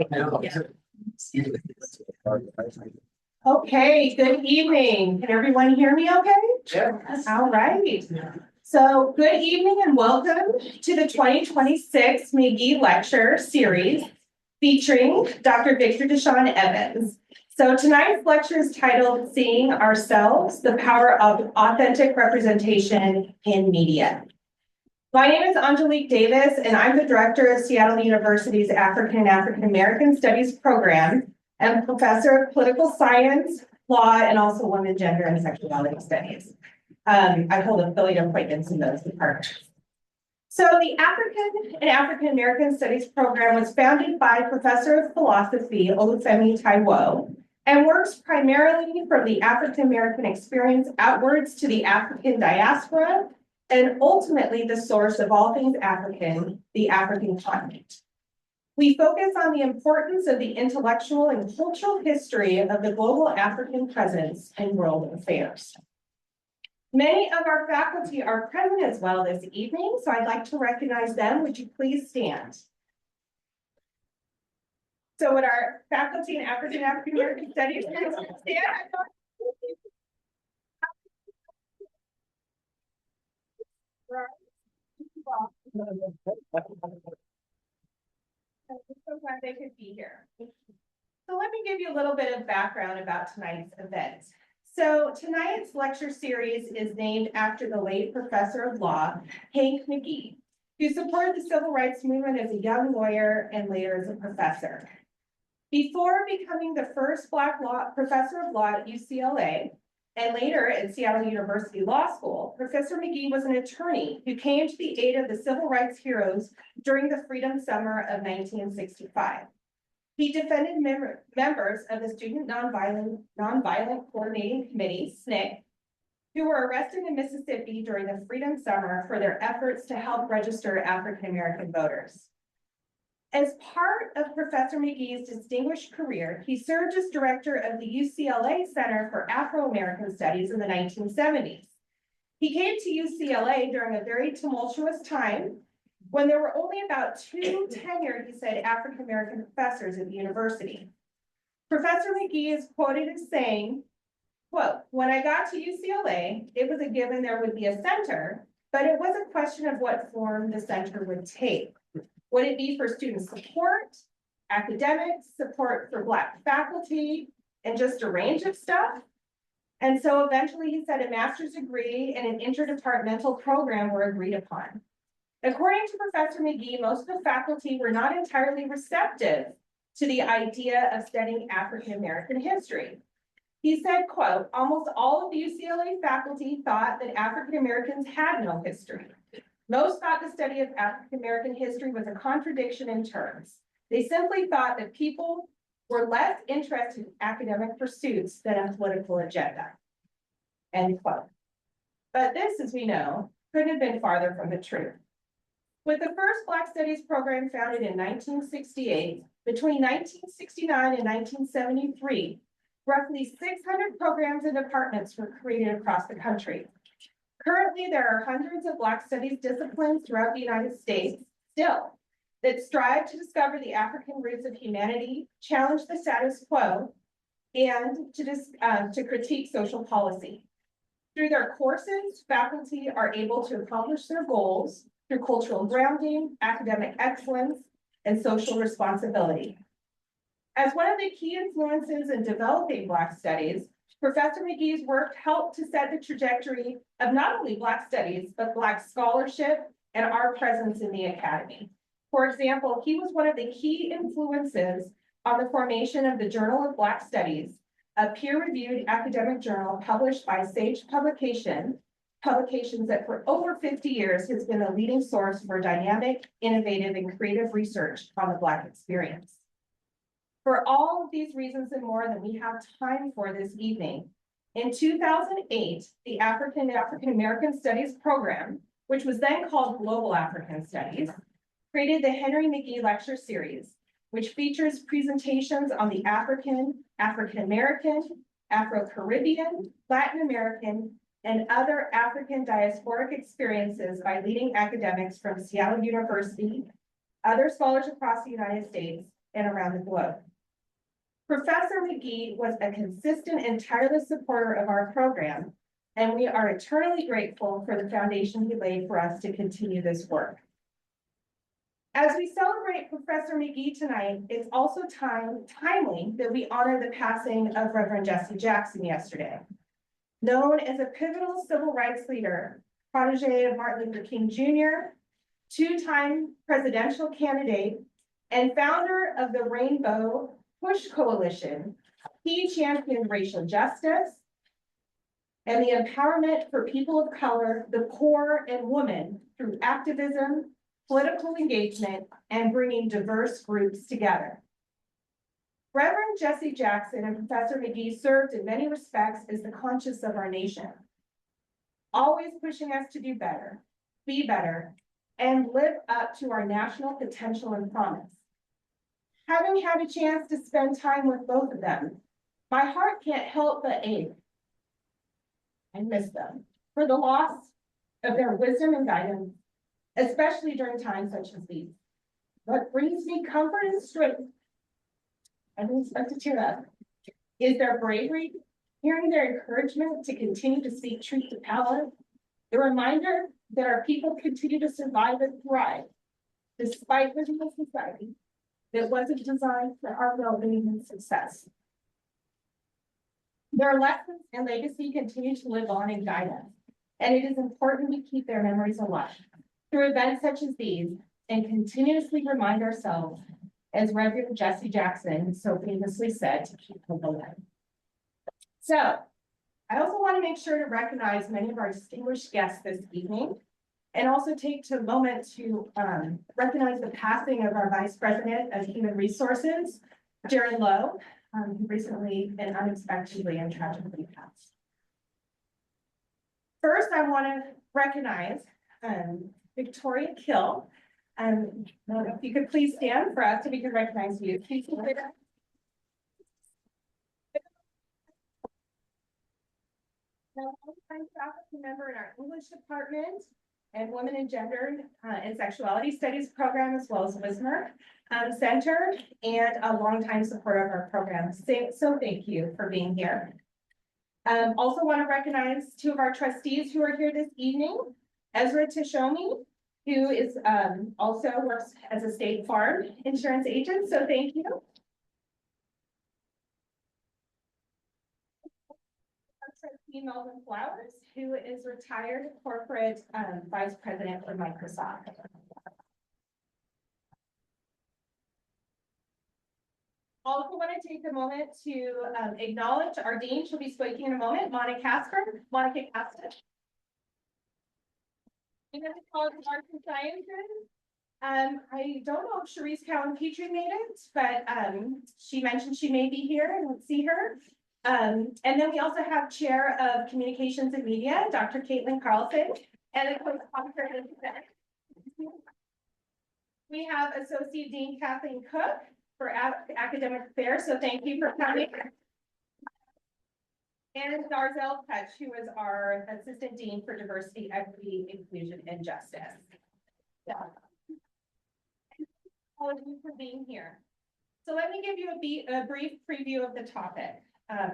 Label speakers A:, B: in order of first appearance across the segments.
A: Okay, good evening. Can everyone hear me okay?
B: Yes.
A: All right. So good evening and welcome to the 2026 McGee Lecture series featuring Dr. Victor Deshawn Evans. So tonight's lecture is titled Seeing Ourselves, the Power of Authentic Representation in Media. My name is Angelique Davis, and I'm the director of Seattle University's African and African American Studies program and professor of political science, law, and also women, gender, and sexuality studies. I hold affiliate appointments in those departments. So the African and African American Studies program was founded by Professor of Philosophy Olufemi Taiwo and works primarily from the African American experience outwards to the African diaspora, and ultimately the source of all things African, the African continent. We focus on the importance of the intellectual and cultural history of the global African presence in world affairs. Many of our faculty are present as well this evening, so I'd like to recognize them. Would you please stand? So would our faculty in African American Studies stand? I'm so glad they could be here. So let me give you a little bit of background about tonight's event. So tonight's lecture series is named after the late professor of law, Hank McGee, who supported the civil rights movement as a young lawyer and later as a professor. Before becoming the first Black professor of law at UCLA, and later at Seattle University Law School, Professor McGee was an attorney who came to the aid of the civil rights heroes during the Freedom Summer of 1965. He defended members of the Student Nonviolent Coordinating Committee, SNCC, who were arrested in Mississippi during the Freedom Summer for their efforts to help register African American voters. As part of Professor McGee's distinguished career, he served as director of the UCLA Center for Afro-American Studies in the 1970s. He came to UCLA during a very tumultuous time when there were only about 2 tenured, he said, African American professors at the university. Professor McGee is quoted as saying, quote, "When I got to UCLA, it was a given there would be a center, but it was a question of what form the center would take. Would it be for student support, academics, support for Black faculty, and just a range of stuff? And so eventually he said a master's degree and an interdepartmental program were agreed upon." According to Professor McGee, most of the faculty were not entirely receptive to the idea of studying African American history. He said, quote, "Almost all of the UCLA faculty thought that African Americans had no history. Most thought the study of African American history was a contradiction in terms. They simply thought that people were less interested in academic pursuits than a political agenda." End quote. But this, as we know, couldn't have been farther from the truth. With the first Black Studies program founded in 1968, between 1969 and 1973, roughly 600 programs and departments were created across the country. Currently, there are hundreds of Black Studies disciplines throughout the United States still that strive to discover the African roots of humanity, challenge the status quo, and to critique social policy. Through their courses, faculty are able to accomplish their goals through cultural grounding, academic excellence, and social responsibility. As one of the key influences in developing Black Studies, Professor McGee's work helped to set the trajectory of not only Black Studies, but Black scholarship and our presence in the academy. For example, he was one of the key influences on the formation of the Journal of Black Studies, a peer-reviewed academic journal published by Sage Publications that for over 50 years has been a leading source for dynamic, innovative, and creative research on the Black experience. For all of these reasons and more than we have time for this evening, in 2008, the African American Studies program, which was then called Global African Studies, created the Henry McGee Lecture Series, which features presentations on the African, African American, Afro-Caribbean, Latin American, and other African diasporic experiences by leading academics from Seattle University, other scholars across the United States, and around the globe. Professor McGee was a consistent and tireless supporter of our program, and we are eternally grateful for the foundation he laid for us to continue this work. As we celebrate Professor McGee tonight, it's also timely that we honor the passing of Reverend Jesse Jackson yesterday. Known as a pivotal civil rights leader, protege of Martin Luther King Jr., two-time presidential candidate, and founder of the Rainbow Push Coalition, he championed racial justice and the empowerment for people of color, the poor, and women through activism, political engagement, and bringing diverse groups together. Reverend Jesse Jackson and Professor McGee served in many respects as the conscience of our nation, always pushing us to do better, be better, and live up to our national potential and promise. Having had a chance to spend time with both of them, my heart can't help but ache and miss them for the loss of their wisdom and guidance, especially during times such as these. What brings me comfort and strength, I don't expect to tear up, is their bravery, hearing their encouragement to continue to speak truth to power, the reminder that our people continue to survive and thrive, despite living in a society that wasn't designed for our well-being and success. Their lessons and legacy continue to live on and guide us, and it is important we keep their memories alive through events such as these and continuously remind ourselves, as Reverend Jesse Jackson so famously said, to keep hope alive. So, I also want to make sure to recognize many of our distinguished guests this evening, and also take a moment to recognize the passing of our Vice President of Human Resources, Jerry Lowe, who recently and unexpectedly and tragically passed. First, I want to recognize Victoria Kill. If you could please stand for us so we can recognize you. Please stand. I'm faculty member in our English department and Women and Gender and Sexuality Studies program, as well as Wismer Center, and a longtime supporter of our program. So thank you for being here. Also want to recognize two of our trustees who are here this evening. Ezra Tishomi, who is also works as a State Farm insurance agent, so thank you. Trustee Melvin Flowers, who is retired corporate vice president for Microsoft. Also want to take a moment to acknowledge our dean. She'll be speaking in a moment, Monica Casper. In the College of Arts and Sciences. I don't know if Cherise Cowan Petrie made it, but she mentioned she may be here, and let's see her. And then we also have Chair of Communications and Media, Dr. Caitlin Carlson, and of course, we have Associate Dean Kathleen Cook for Academic Affairs, so thank you for coming. And Darzell Petch, who is our Assistant Dean for Diversity, Equity, Inclusion, and Justice. So, all of you for being here. So let me give you a brief preview of the topic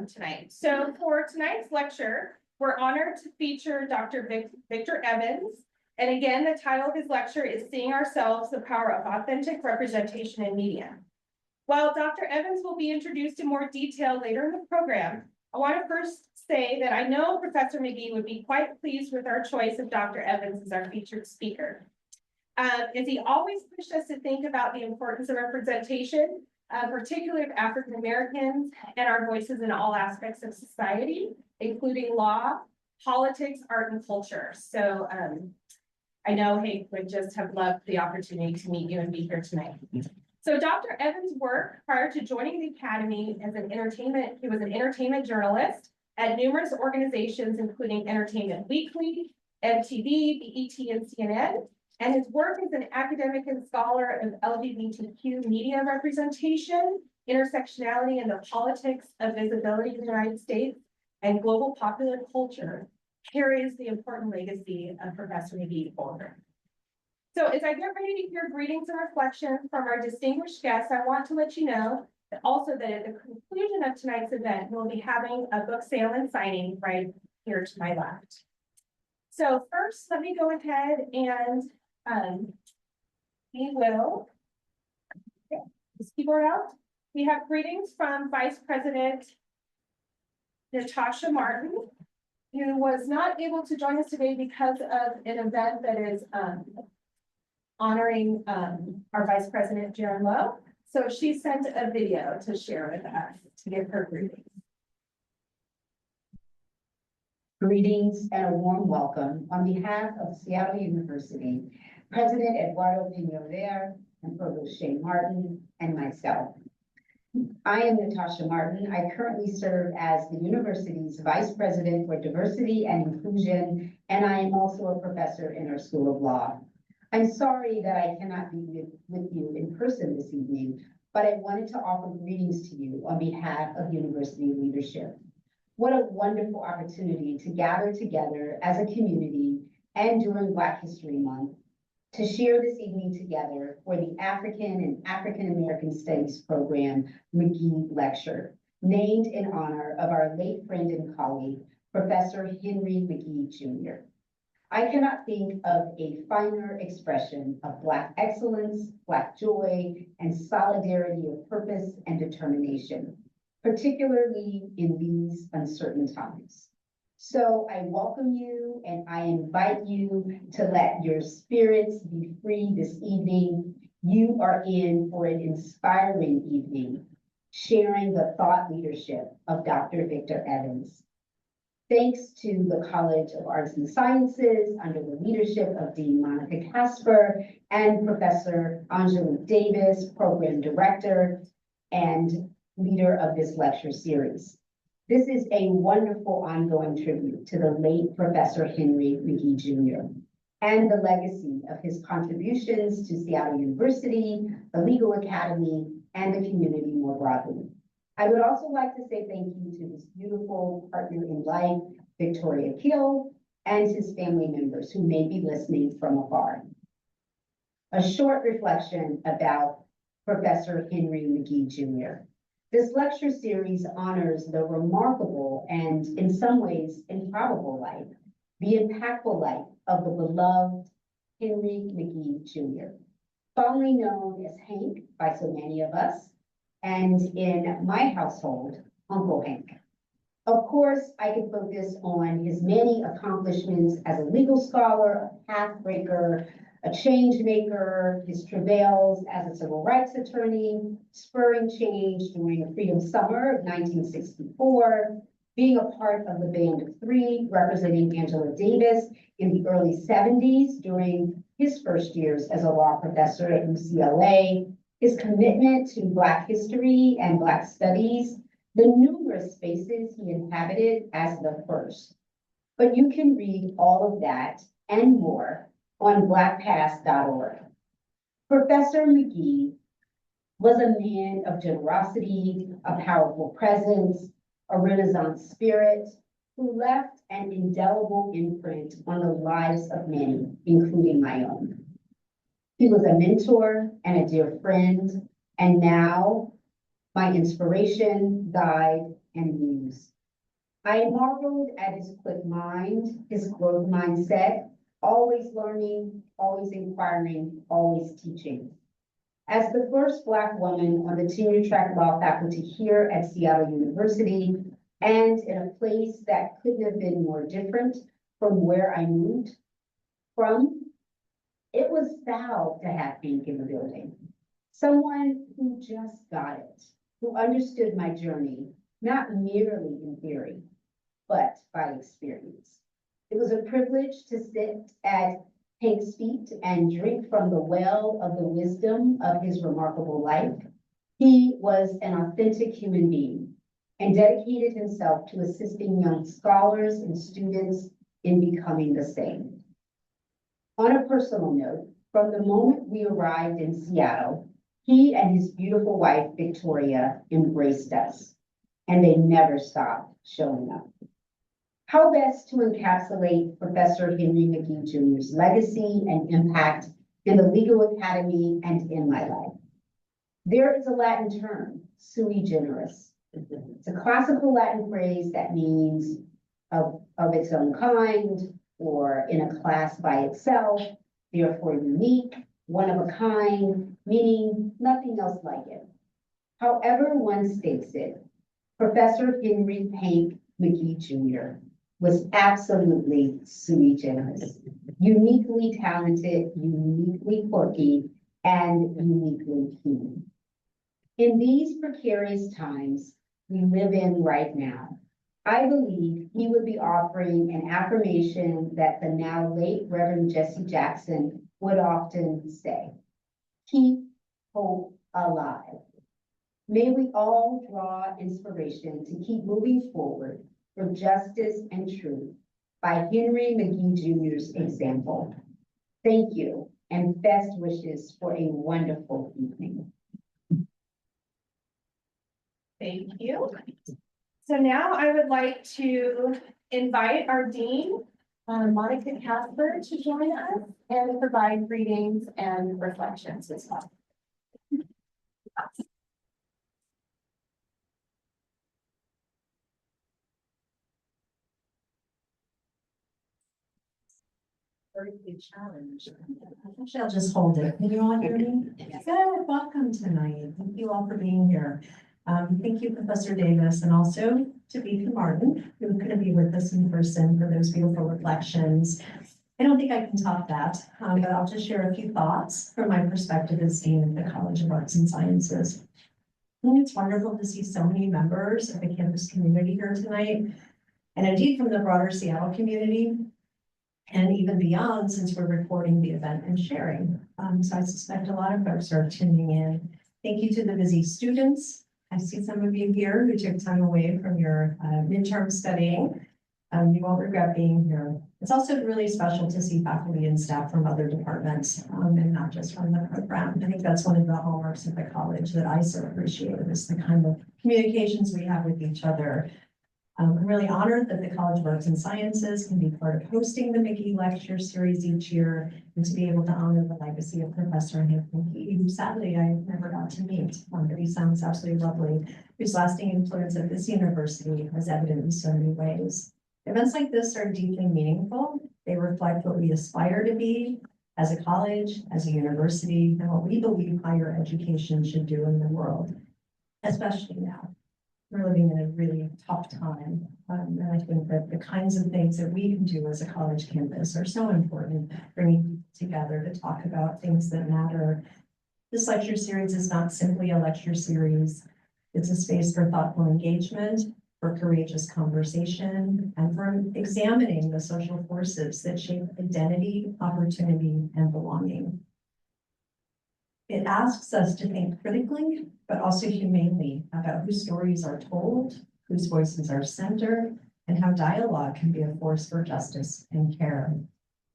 A: tonight. So for tonight's lecture, we're honored to feature Dr. Victor Evans. And again, the title of his lecture is Seeing Ourselves, the Power of Authentic Representation in Media. While Dr. Evans will be introduced in more detail later in the program, I want to first say that I know Professor McGee would be quite pleased with our choice of Dr. Evans as our featured speaker. As he always pushed us to think about the importance of representation, particularly of African Americans and our voices in all aspects of society, including law, politics, art, and culture. So I know Hank would just have loved the opportunity to meet you and be here tonight. So Dr. Evans' work prior to joining the Academy as he was an entertainment journalist at numerous organizations, including Entertainment Weekly, MTV, BET, and CNN. And his work as an academic and scholar of LGBTQ media representation, intersectionality, and the politics of visibility in the United States and global popular culture carries the important legacy of Professor McGee forward. So as I get ready to hear greetings and reflections from our distinguished guests, I want to let you know that also that at the conclusion of tonight's event, we'll be having a book sale and signing right here to my left. So first, let me go ahead and we will get this keyboard out. We have greetings from Vice President Natasha Martin, who was not able to join us today because of an event that is honoring our Vice President, Jaron Lowe. So she sent a video to share with us to give her greetings.
B: Greetings and a warm welcome on behalf of Seattle University, President Eduardo Pino-Rivera and Provost Shane Martin and myself. I am Natasha Martin. I currently serve as the university's Vice President for Diversity and Inclusion, and I am also a professor in our School of Law. I'm sorry that I cannot be with you in person this evening, but I wanted to offer greetings to you on behalf of university leadership. What a wonderful opportunity to gather together as a community and during Black History Month to share this evening together for the African and African American Studies program McGee Lecture, named in honor of our late friend and colleague, Professor Henry McGee Jr. I cannot think of a finer expression of Black excellence, Black joy, and solidarity of purpose and determination, particularly in these uncertain times. So I welcome you and I invite you to let your spirits be free this evening. You are in for an inspiring evening, sharing the thought leadership of Dr. Victor Evans. Thanks to the College of Arts and Sciences under the leadership of Dean Monica Casper and Professor Angelique Davis, Program Director and leader of this lecture series. This is a wonderful ongoing tribute to the late Professor Henry McGee Jr. and the legacy of his contributions to Seattle University, the Legal Academy, and the community more broadly. I would also like to say thank you to his beautiful partner in life, Victoria Kill, and his family members who may be listening from afar. A short reflection about Professor Henry McGee Jr. This lecture series honors the remarkable and, in some ways, improbable life, the impactful life of the beloved Henry McGee Jr., fondly known as Hank by so many of us, and in my household, Uncle Hank. Of course, I could focus on his many accomplishments as a legal scholar, a pathbreaker, a change maker, his travails as a civil rights attorney, spurring change during the Freedom Summer of 1964, being a part of the Band of Three, representing Angela Davis in the early 70s during his first years as a law professor at UCLA, his commitment to Black history and Black studies, the numerous spaces he inhabited as the first. But you can read all of that and more on blackpast.org. Professor McGee was a man of generosity, a powerful presence, a Renaissance spirit, who left an indelible imprint on the lives of many, including my own. He was a mentor and a dear friend, and now my inspiration, guide, and muse. I marveled at his quick mind, his growth mindset, always learning, always inquiring, always teaching. As the first Black woman on the tenure track law faculty here at Seattle University, and in a place that couldn't have been more different from where I moved from, it was thou to have Hank in the building. Someone who just got it, who understood my journey, not merely in theory, but by experience. It was a privilege to sit at Hank's feet and drink from the well of the wisdom of his remarkable life. He was an authentic human being and dedicated himself to assisting young scholars and students in becoming the same. On a personal note, from the moment we arrived in Seattle, he and his beautiful wife, Victoria, embraced us, and they never stopped showing up. How best to encapsulate Professor Henry McGee Jr.'s legacy and impact in the legal academy, and in my life. There is a Latin term, sui generis. It's a classical Latin phrase that means of its own kind, or in a class by itself, therefore unique, one of a kind, meaning nothing else like it. However one states it, Professor Henry Hank McGee Jr. was absolutely sui generis, uniquely talented, uniquely quirky, and uniquely keen. In these precarious times we live in right now, I believe he would be offering an affirmation that the now late Reverend Jesse Jackson would often say: keep hope alive. May we all draw inspiration to keep moving forward for justice and truth by Henry McGee Jr.'s example. Thank you, and best wishes for a wonderful evening.
A: Thank you. So now I would like to invite our Dean, Monica Casper, to join us and provide greetings and reflections as well.
C: Birthday challenge. Actually, I'll just hold it. Can you all hear me? Good. Welcome tonight. Thank you all for being here. Thank you, Professor Davis, and also to Beacon Martin, who couldn't be with us in person for those beautiful reflections. I don't think I can top that, but I'll just share a few thoughts from my perspective as Dean of the College of Arts and Sciences. I think it's wonderful to see so many members of the campus community here tonight, and indeed from the broader Seattle community, and even beyond, since we're recording the event and sharing. So I suspect a lot of folks are tuning in. Thank you to the busy students. I see some of you here who took time away from your midterm studying. You won't regret being here. It's also really special to see faculty and staff from other departments, and not just from the program. I think that's one of the hallmarks of the college that I so appreciate, is the kind of communications we have with each other. I'm really honored that the College of Arts and Sciences can be part of hosting the McGee Lecture series each year, and to be able to honor the legacy of Professor Hank McGee, who sadly I never got to meet, but he sounds absolutely lovely, whose lasting influence at this university is evident in so many ways. Events like this are deeply meaningful. They reflect what we aspire to be as a college, as a university, and what we believe higher education should do in the world, especially now. We're living in a really tough time. And I think that the kinds of things that we can do as a college campus are so important, bringing people together to talk about things that matter. This lecture series is not simply a lecture series. It's a space for thoughtful engagement, for courageous conversation, and for examining the social forces that shape identity, opportunity, and belonging. It asks us to think critically, but also humanely, about whose stories are told, whose voices are centered, and how dialogue can be a force for justice and care.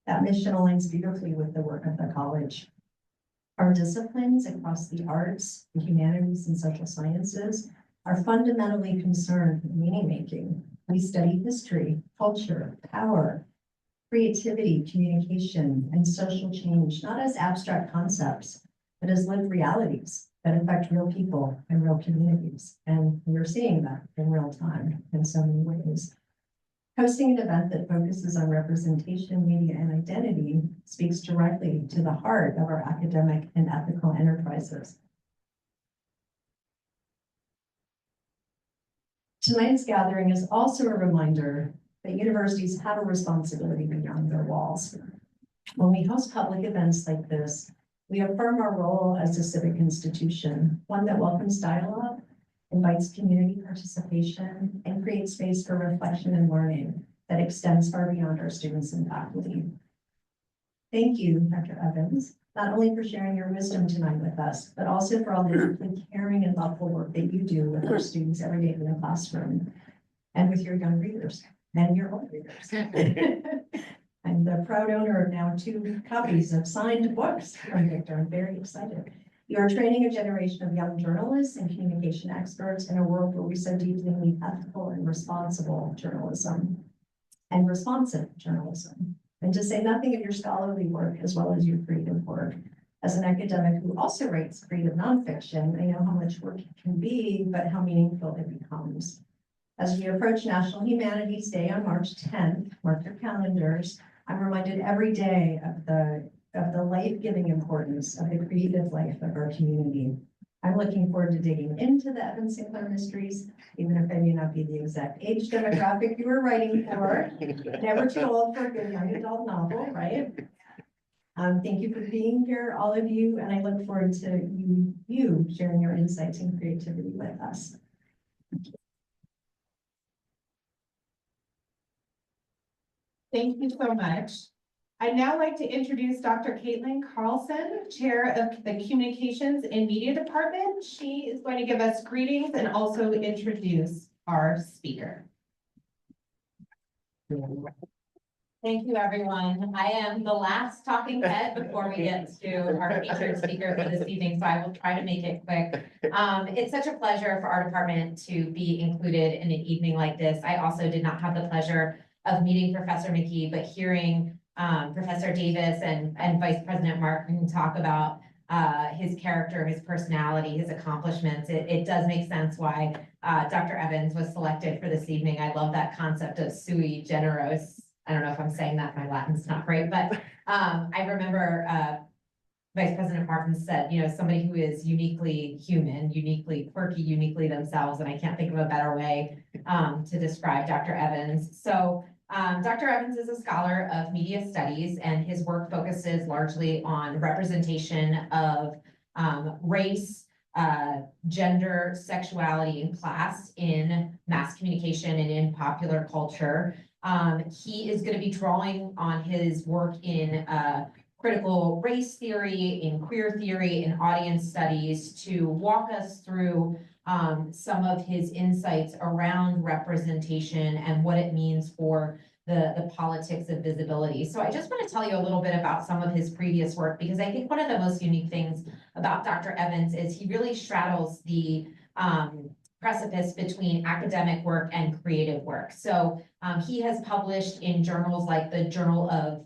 C: That mission aligns beautifully with the work of the college. Our disciplines across the arts, the humanities, and social sciences are fundamentally concerned with meaning-making. We study history, culture, power, creativity, communication, and social change, not as abstract concepts, but as lived realities that affect real people and real communities. And we're seeing that in real time in so many ways. Hosting an event that focuses on representation, media, and identity speaks directly to the heart of our academic and ethical enterprises. Tonight's gathering is also a reminder that universities have a responsibility beyond their walls. When we host public events like this, we affirm our role as a civic institution, one that welcomes dialogue, invites community participation, and creates space for reflection and learning that extends far beyond our students and faculty. Thank you, Dr. Evans, not only for sharing your wisdom tonight with us, but also for all the deeply caring and thoughtful work that you do with our students every day in the classroom, and with your young readers and your old readers. I'm the proud owner of now 2 copies of signed books from Victor. I'm very excited. You are training a generation of young journalists and communication experts in a world where we so deeply need ethical and responsible journalism and responsive journalism. And to say nothing of your scholarly work as well as your creative work. As an academic who also writes creative nonfiction, I know how much work it can be, but how meaningful it becomes. As we approach National Humanities Day on March 10th, mark your calendars, I'm reminded every day of the life-giving importance of the creative life of our community. I'm looking forward to digging into the Evans Sinclair Mysteries, even if I may not be the exact age demographic you were writing for. Never too old for a good young adult novel, right? Thank you for being here, all of you, and I look forward to you sharing your insights and creativity with us.
A: Thank you so much. I'd now like to introduce Dr. Caitlin Carlson, Chair of the Communications and Media Department. She is going to give us greetings and also introduce our speaker.
D: Thank you, everyone. I am the last talking head before we get to our featured speaker for this evening, so I will try to make it quick. It's such a pleasure for our department to be included in an evening like this. I also did not have the pleasure of meeting Professor McGee, but hearing Professor Davis and Vice President Martin talk about his character, his personality, his accomplishments, it does make sense why Dr. Evans was selected for this evening. I love that concept of sui generis. I don't know if I'm saying that, my Latin's not great, but I remember Vice President Martin said, you know, somebody who is uniquely human, uniquely quirky, uniquely themselves, and I can't think of a better way to describe Dr. Evans. So Dr. Evans is a scholar of media studies, and his work focuses largely on representation of race, gender, sexuality, and class in mass communication and in popular culture. He is going to be drawing on his work in critical race theory, in queer theory, in audience studies to walk us through some of his insights around representation and what it means for the politics of visibility. So I just want to tell you a little bit about some of his previous work, because I think one of the most unique things about Dr. Evans is he really straddles the precipice between academic work and creative work. So he has published in journals like the Journal of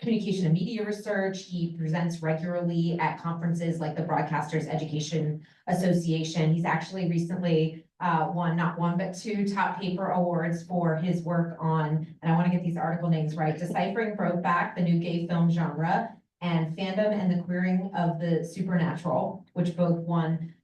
D: Communication and Media Research. He presents regularly at conferences like the Broadcasters Education Association. He's actually recently won not one, but 2 top paper awards for his work on, and I want to get these article names right, Deciphering Brokeback, the New Gay Film Genre, and Fandom and the Queering of the Supernatural, which both won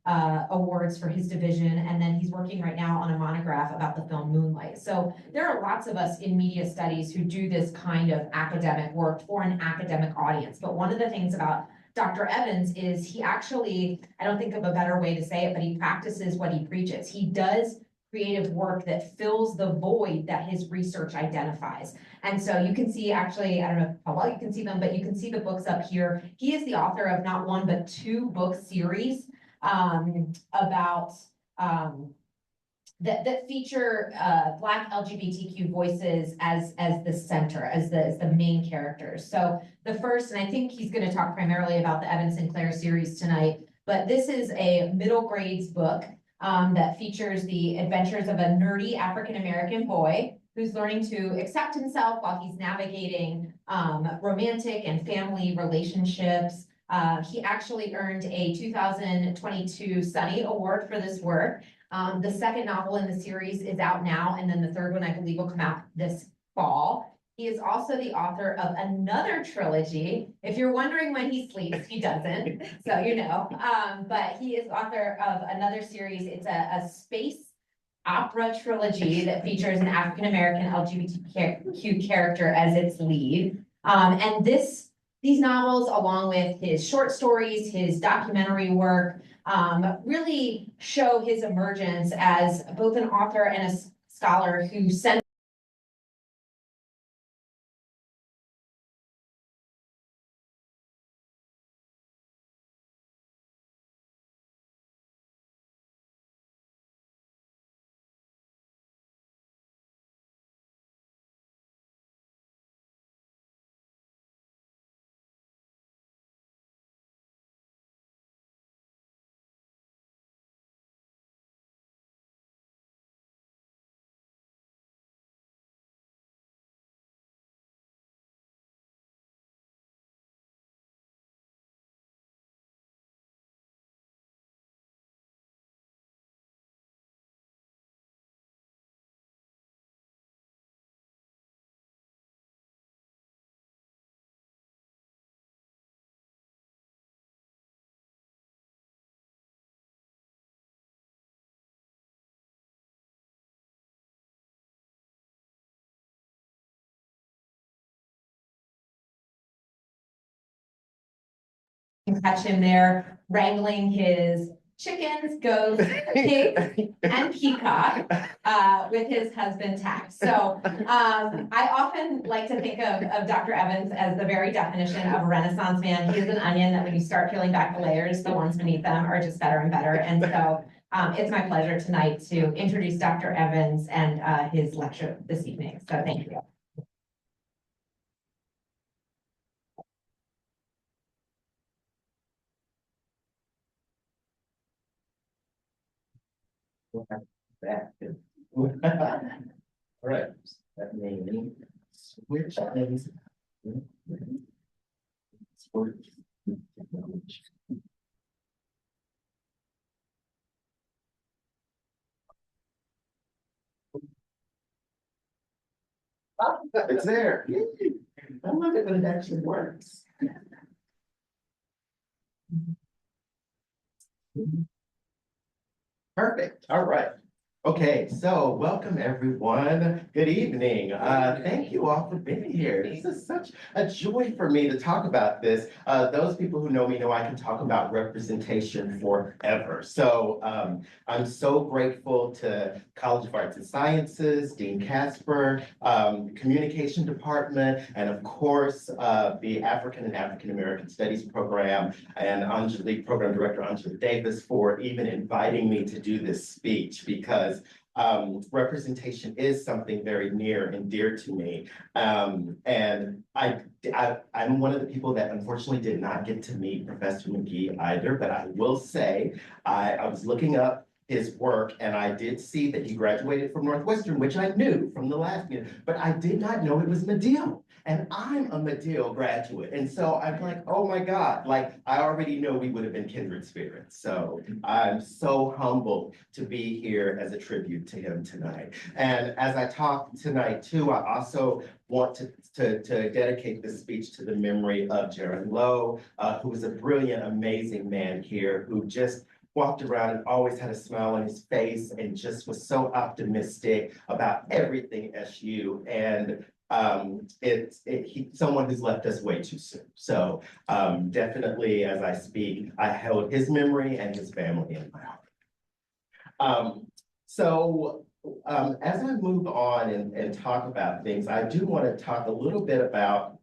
D: awards for his division. And then he's working right now on a monograph about the film Moonlight. So there are lots of us in media studies who do this kind of academic work for an academic audience. But one of the things about Dr. Evans is he actually, I don't think of a better way to say it, but he practices what he preaches. He does creative work that fills the void that his research identifies. And so you can see, actually, I don't know how well you can see them, but you can see the books up here. He is the author of not one, but 2 book series about that feature Black LGBTQ voices as the center, as the main characters. So the first, and I think he's going to talk primarily about the Evans Sinclair series tonight, but this is a middle grades book that features the adventures of a nerdy African-American boy who's learning to accept himself while he's navigating romantic and family relationships. He actually earned a 2022 Sunny Award for this work. The second novel in the series is out now, and then the third one, I believe, will come out this fall. He is also the author of another trilogy. If you're wondering when he sleeps, he doesn't, so you know. But he is author of another series. It's a space opera trilogy that features an African-American LGBTQ character as its lead. And these novels, along with his short stories, his documentary work, really show his emergence as both an author and a scholar who can catch him there wrangling his chickens, goats, pigs, and peacock, with his husband Tax. So, I often like to think of Dr. Evans as the very definition of a Renaissance man. He is an onion that when you start peeling back the layers, the ones beneath them are just better and better. And so, it's my pleasure tonight to introduce Dr. Evans and, his lecture this evening. So thank you.
E: All right, that means switch things. Switch. It's there. I love it when it actually works. Perfect. All right. Okay, so welcome everyone. Good evening. Thank you all for being here. This is such a joy for me to talk about this. Those people who know me know I can talk about representation forever. So I'm so grateful to College of Arts and Sciences, Dean Casper, Communication Department, and of course, the African and African American Studies Program, and Program Director Angela Davis for even inviting me to do this speech, because representation is something very near and dear to me. And I'm one of the people that unfortunately did not get to meet Professor McGee either, but I will say, I was looking up his work and I did see that he graduated from Northwestern, which I knew from the last meeting, but I did not know it was Medill. And I'm a Medill graduate. And so I'm like, oh my God, like I already know we would have been kindred spirits. So I'm so humbled to be here as a tribute to him tonight. And as I talk tonight too, I also want to dedicate this speech to the memory of Jaron Lowe, who was a brilliant, amazing man here who just walked around and always had a smile on his face and just was so optimistic about everything SU. And he's someone who's left us way too soon. So definitely as I speak, I held his memory and his family in my heart. As I move on and talk about things, I do want to talk a little bit about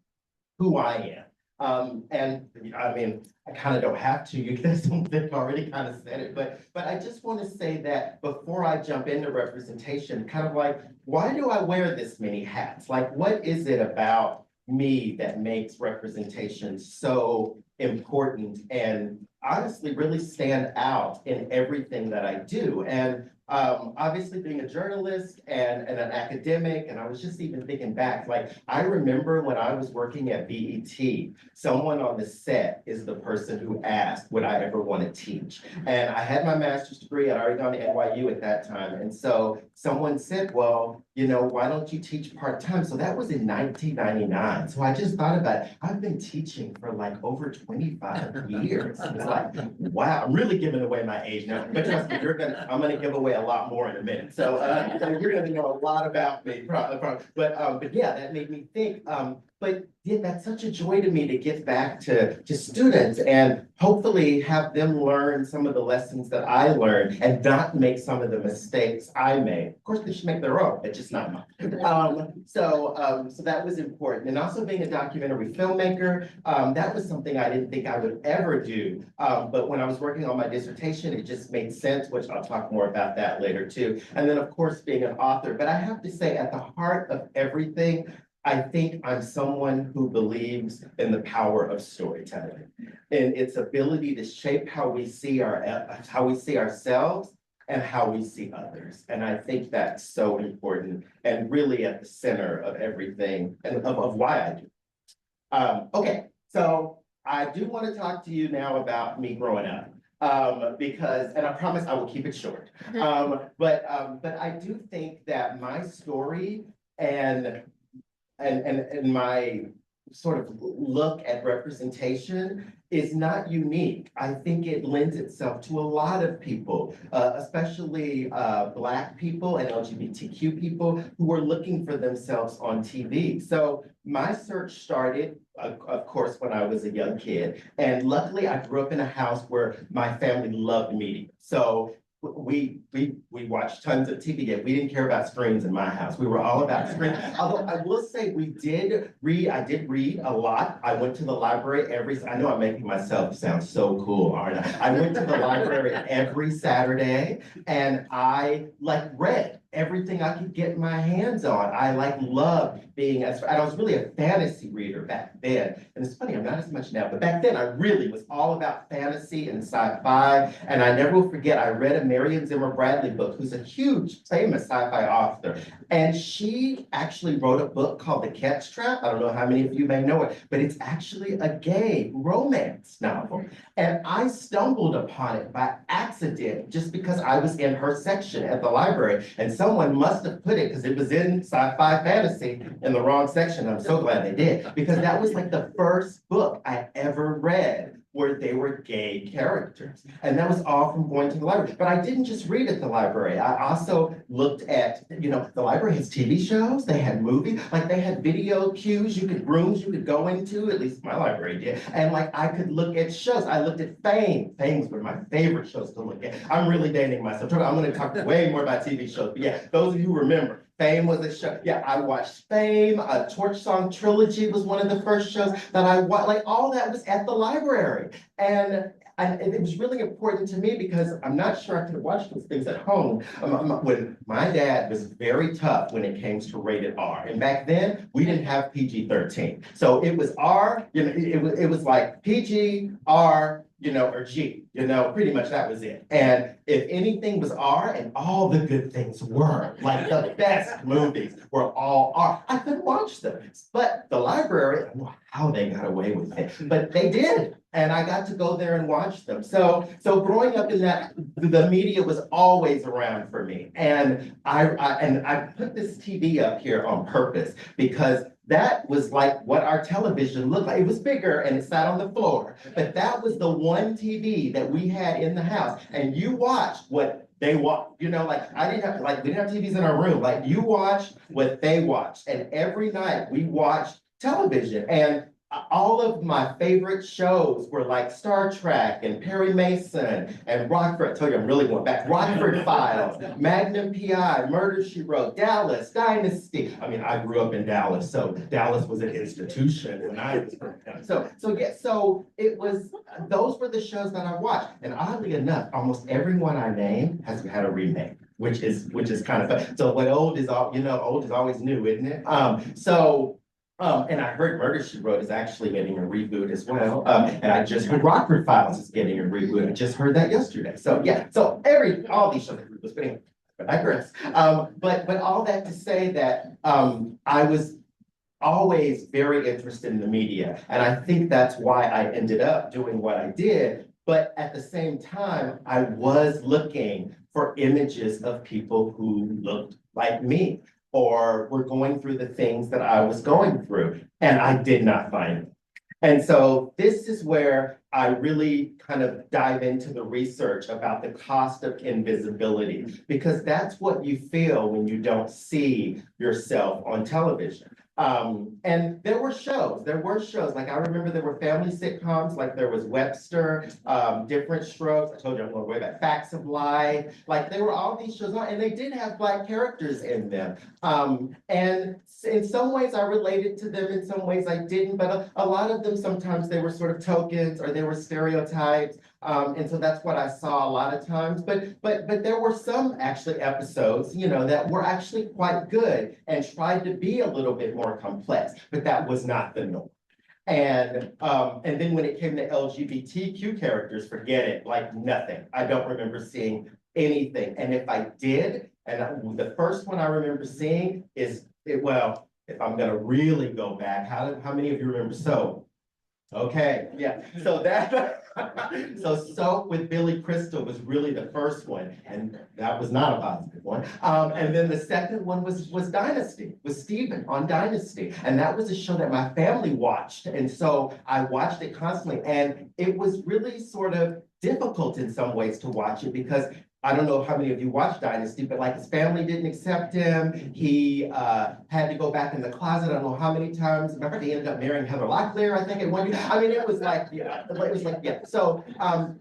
E: who I am. And I mean, I kind of don't have to, you guys have already kind of said it, but I just want to say that before I jump into representation, kind of like, why do I wear this many hats? Like, what is it about me that makes representation so important and honestly really stand out in everything that I do? And obviously being a journalist and an academic, and I was just even thinking back, like I remember when I was working at BET, someone on the set is the person who asked, would I ever want to teach? And I had my master's degree, I'd already gone to NYU at that time. And so someone said, well, you know, why don't you teach part-time? So that was in 1999. So I just thought about it. I've been teaching for like over 25 years. It's like, wow, I'm really giving away my age now. But trust me, I'm gonna give away a lot more in a minute. So, you're gonna know a lot about me, but yeah, that made me think. But yeah, that's such a joy to me to get back to students and hopefully have them learn some of the lessons that I learned and not make some of the mistakes I made. Of course, they should make their own, it's just not mine. So that was important. And also being a documentary filmmaker, that was something I didn't think I would ever do. But when I was working on my dissertation, it just made sense, which I'll talk more about that later too. And then of course, being an author. But I have to say at the heart of everything, I think I'm someone who believes in the power of storytelling and its ability to shape how we see ourselves and how we see others. And I think that's so important and really at the center of everything and of why I do. Okay, so I do want to talk to you now about me growing up. Because, and I promise I will keep it short. But I do think that my story and my sort of look at representation is not unique. I think it lends itself to a lot of people, especially Black people and LGBTQ people who are looking for themselves on TV. So my search started, of course, when I was a young kid. And luckily, I grew up in a house where my family loved media. So we watched tons of TV, yet we didn't care about screens in my house. We were all about screens. Although I will say I did read a lot. I went to the library I know I'm making myself sound so cool, aren't I? I went to the library every Saturday and I read everything I could get my hands on. I loved being, and I was really a fantasy reader back then. And it's funny, I'm not as much now, but back then I really was all about fantasy and sci-fi. And I never will forget, I read a Marion Zimmer Bradley book, who's a huge, famous sci-fi author. And she actually wrote a book called The Catch Trap. I don't know how many of you may know it, but it's actually a gay romance novel. And I stumbled upon it by accident, just because I was in her section at the library. And someone must have put it, because it was in sci-fi fantasy, in the wrong section. I'm so glad they did, because that was the first book I ever read where they were gay characters. And that was all from going to the library. But I didn't just read at the library. I also looked at, the library has TV shows, they had movies, they had video cues, rooms you could go into, at least my library did. And I could look at shows. I looked at Fame. Fame's one of my favorite shows to look at. I'm really dating myself. I'm gonna talk way more about TV shows. But yeah, those of you who remember, Fame was a show. Yeah, I watched Fame. Torch Song Trilogy was one of the first shows that I watched. All that was at the library. And it was really important to me because I'm not sure I could have watched those things at home. When my dad was very tough when it came to rated R. And back then, we didn't have PG-13. So it was R, it was like PG, R, or G, pretty much that was it. And if anything was R, and all the good things were, the best movies were all R, I couldn't watch them. But the library, I don't know how they got away with it, but they did. And I got to go there and watch them. So growing up in that, the media was always around for me. And I put this TV up here on purpose because that was what our television looked like. It was bigger and it sat on the floor, but that was the one TV that we had in the house. And you watched what they watched, we didn't have TVs in our room. You watched what they watched. And every night we watched television. And all of my favorite shows were Star Trek and Perry Mason and Rockford. I told you I'm really going back. Rockford Files, Magnum PI, Murder, She Wrote, Dallas, Dynasty. I grew up in Dallas, so Dallas was an institution when I was growing up. So it was, those were the shows that I watched. And oddly enough, almost everyone I named has had a remake, which is kind of fun. So what old is always new, isn't it? And I heard Murder, She Wrote is actually getting a reboot as well. And I just heard Rockford Files is getting a reboot. I just heard that yesterday. So yeah, all these shows are reboots, but anyway, I digress. But all that to say that I was always very interested in the media. And I think that's why I ended up doing what I did. But at the same time, I was looking for images of people who looked like me, or were going through the things that I was going through, and I did not find them. And so this is where I really kind of dive into the research about the cost of invisibility, because that's what you feel when you don't see yourself on television. And there were shows, I remember there were family sitcoms, there was Webster, Different Strokes, I told you I'm going way back, Facts of Life, there were all these shows on, and they did have Black characters in them. And in some ways I related to them, in some ways I didn't, but a lot of them, sometimes they were sort of tokens or they were stereotypes. And so that's what I saw a lot of times. But there were some actually episodes, that were actually quite good and tried to be a little bit more complex, but that was not the norm. And then when it came to LGBTQ characters, forget it, nothing. I don't remember seeing anything. And if I did, the first one I remember seeing is, if I'm gonna really go back, how many of you remember? So Okay, yeah, so that, so Soap with Billy Crystal was really the first one, and that was not a positive one. And then the second one was Dynasty, with Steven on Dynasty. And that was a show that my family watched. And so I watched it constantly, and it was really sort of difficult in some ways to watch it because I don't know how many of you watched Dynasty, but like his family didn't accept him. He had to go back in the closet. I don't know how many times. Remember, he ended up marrying Heather Locklear, I think, at one year. I mean, it was like, yeah, it was like, yeah. So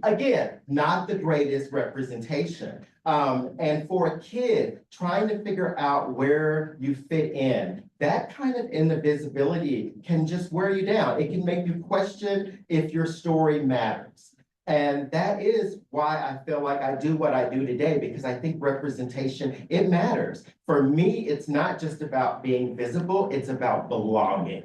E: again, not the greatest representation. And for a kid trying to figure out where you fit in, that kind of invisibility can just wear you down. It can make you question if your story matters. And that is why I feel like I do what I do today, because I think representation, it matters. For me, it's not just about being visible, it's about belonging.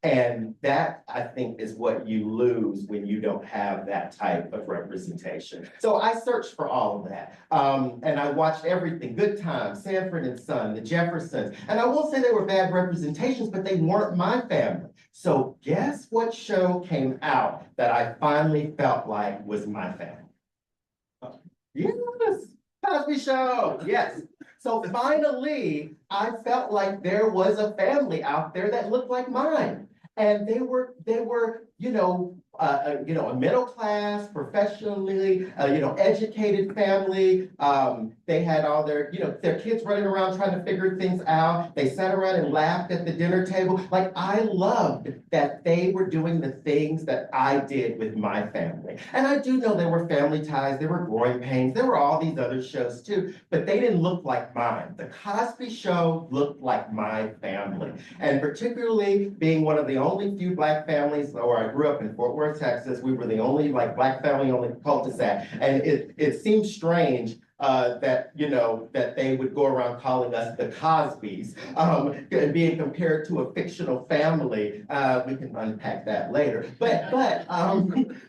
E: And that, I think, is what you lose when you don't have that type of representation. So I searched for all of that. And I watched everything, Good Times, Sanford and Son, The Jeffersons. And I won't say they were bad representations, but they weren't my family. So guess what show came out that I finally felt like was my family? Yes, Cosby Show, yes. So finally, I felt like there was a family out there that looked like mine. And they were, a middle class, professionally, educated family. They had all their kids running around trying to figure things out. They sat around and laughed at the dinner table. Like, I loved that they were doing the things that I did with my family. And I do know there were Family Ties, there were Growing Pains, there were all these other shows too, but they didn't look like mine. The Cosby Show looked like my family. And particularly being one of the only few Black families, or I grew up in Fort Worth, Texas, we were the only Black family, only cul-de-sac. And it seems strange that they would go around calling us the Cosbys, and being compared to a fictional family. We can unpack that later. But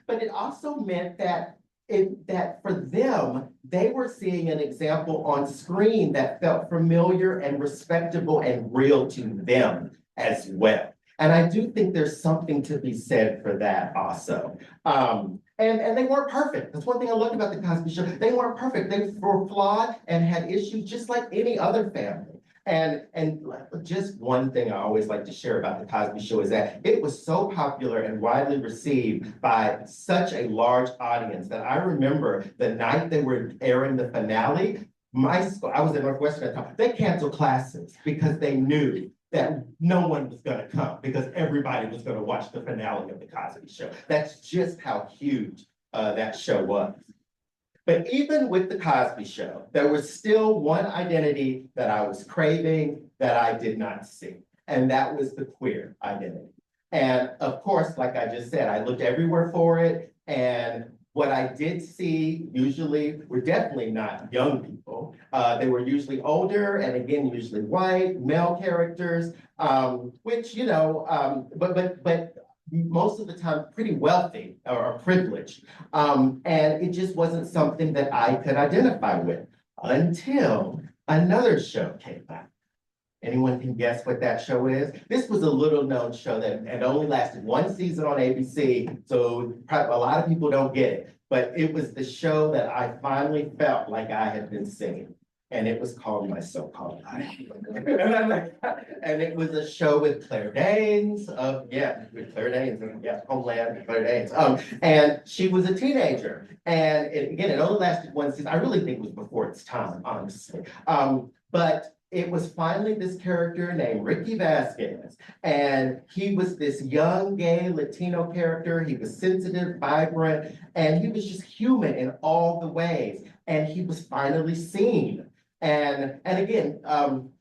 E: it also meant that for them, they were seeing an example on screen that felt familiar and respectable and real to them as well. And I do think there's something to be said for that also. And they weren't perfect. That's one thing I loved about the Cosby Show. They weren't perfect. They were flawed and had issues just like any other family. And just one thing I always like to share about the Cosby Show is that it was so popular and widely received by such a large audience that I remember the night they were airing the finale, my school, I was at Northwestern at the time, they canceled classes because they knew that no one was going to come because everybody was going to watch the finale of the Cosby Show. That's just how huge that show was. But even with the Cosby Show, there was still one identity that I was craving that I did not see, and that was the queer identity. And of course, like I just said, I looked everywhere for it, and what I did see usually were definitely not young people. They were usually older, and again, usually white, male characters, which, but most of the time pretty wealthy or privileged. And it just wasn't something that I could identify with until another show came out. Anyone can guess what that show is? This was a little known show that had only lasted one season on ABC, so a lot of people don't get it. But it was the show that I finally felt like I had been singing. And it was called My So-Called Life. And it was a show with Claire Danes, Homeland, Claire Danes. And she was a teenager. And it only lasted one season. I really think it was before its time, honestly. But it was finally this character named Ricky Vasquez. And he was this young, gay Latino character. He was sensitive, vibrant, and he was just human in all the ways. And he was finally seen. And again,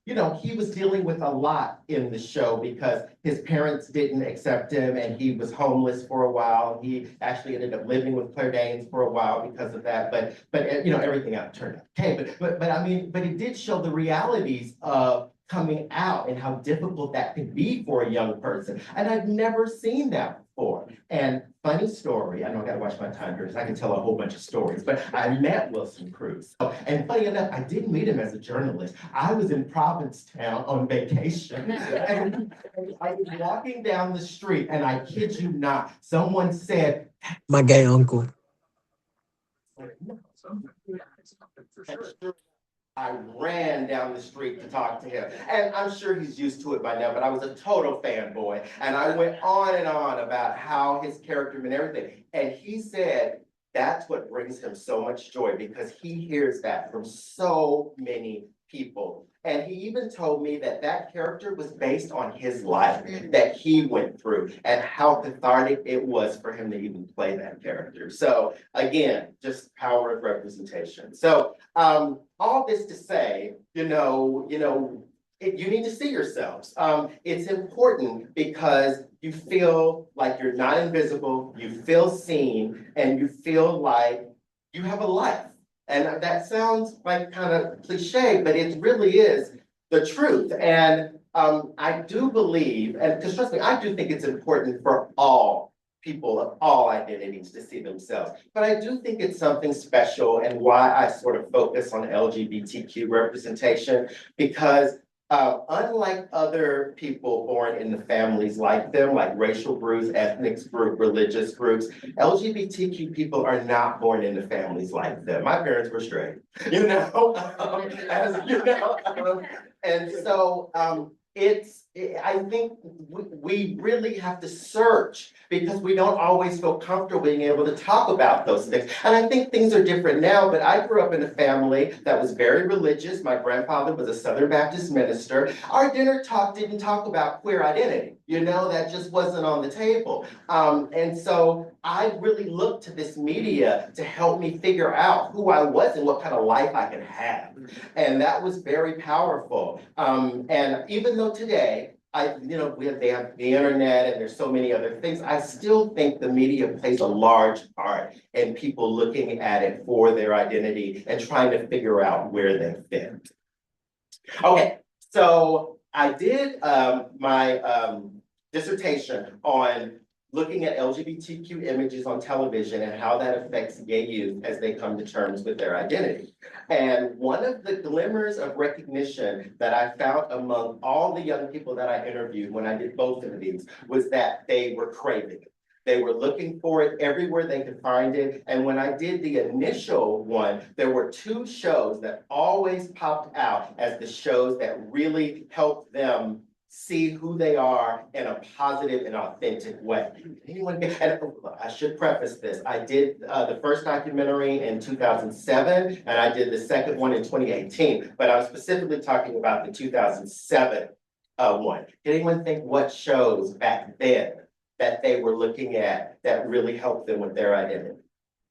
E: he was dealing with a lot in the show because his parents didn't accept him and he was homeless for a while. He actually ended up living with Claire Danes for a while because of that. But everything out turned out okay. But it did show the realities of coming out and how difficult that could be for a young person. And I've never seen that before. And funny story. I know I gotta watch my time here because I can tell a whole bunch of stories, but I met Wilson Cruz. And funny enough, I didn't meet him as a journalist. I was in Provincetown on vacation. And I was walking down the street, and I kid you not, someone said,
F: My gay uncle.
E: I ran down the street to talk to him. And I'm sure he's used to it by now, but I was a total fanboy. And I went on and on about how his character and everything. And he said that's what brings him so much joy, because he hears that from so many people. And he even told me that that character was based on his life that he went through and how cathartic it was for him to even play that character. So again, just power of representation. So all this to say, you need to see yourselves. It's important because you feel like you're not invisible, you feel seen, and you feel like you have a life. And that sounds like kind of cliche, but it really is the truth. And I do believe, and because trust me, I do think it's important for all people of all identities to see themselves. But I do think it's something special, and why I sort of focus on LGBTQ representation, because unlike other people born in the families like them, like racial groups, ethnic groups, religious groups, LGBTQ people are not born into families like them. My parents were straight, and so I think we really have to search, because we don't always feel comfortable being able to talk about those things. And I think things are different now, but I grew up in a family that was very religious. My grandfather was a Southern Baptist minister. Our dinner talk didn't talk about queer identity. That just wasn't on the table. And so I really looked to this media to help me figure out who I was and what kind of life I could have. And that was very powerful. And even though today, they have the internet and there's so many other things, I still think the media plays a large part in people looking at it for their identity and trying to figure out where they fit. Okay, so I did my dissertation on looking at LGBTQ images on television and how that affects gay youth as they come to terms with their identity. And one of the glimmers of recognition that I found among all the young people that I interviewed when I did both of these was that they were craving it. They were looking for it everywhere they could find it. And when I did the initial one, there were two shows that always popped out as the shows that really helped them see who they are in a positive and authentic way. And I should preface this. I did the first documentary in 2007, and I did the second one in 2018, but I was specifically talking about the 2007 one. Did anyone think what shows back then that they were looking at that really helped them with their identity?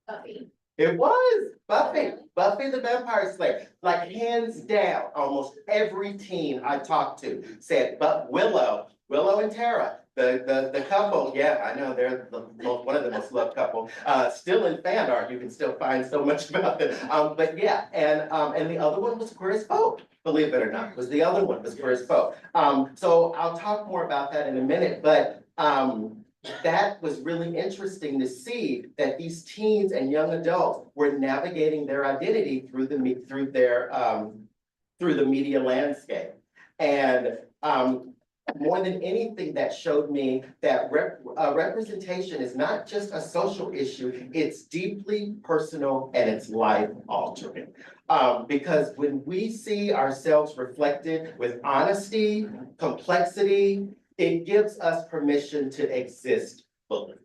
D: Buffy.
E: It was Buffy, Buffy the Vampire Slayer. Like hands down, almost every teen I talked to said, but Willow and Tara, the couple, yeah, I know they're one of the most loved couple. Still in fan art, you can still find so much about them. But yeah, and the other one was Queer as Folk, believe it or not, was the other one was Queer as Folk. So I'll talk more about that in a minute, but that was really interesting to see that these teens and young adults were navigating their identity through the media landscape. And more than anything, that showed me that representation is not just a social issue, it's deeply personal and it's life altering. Because when we see ourselves reflected with honesty, complexity, it gives us permission to exist fully.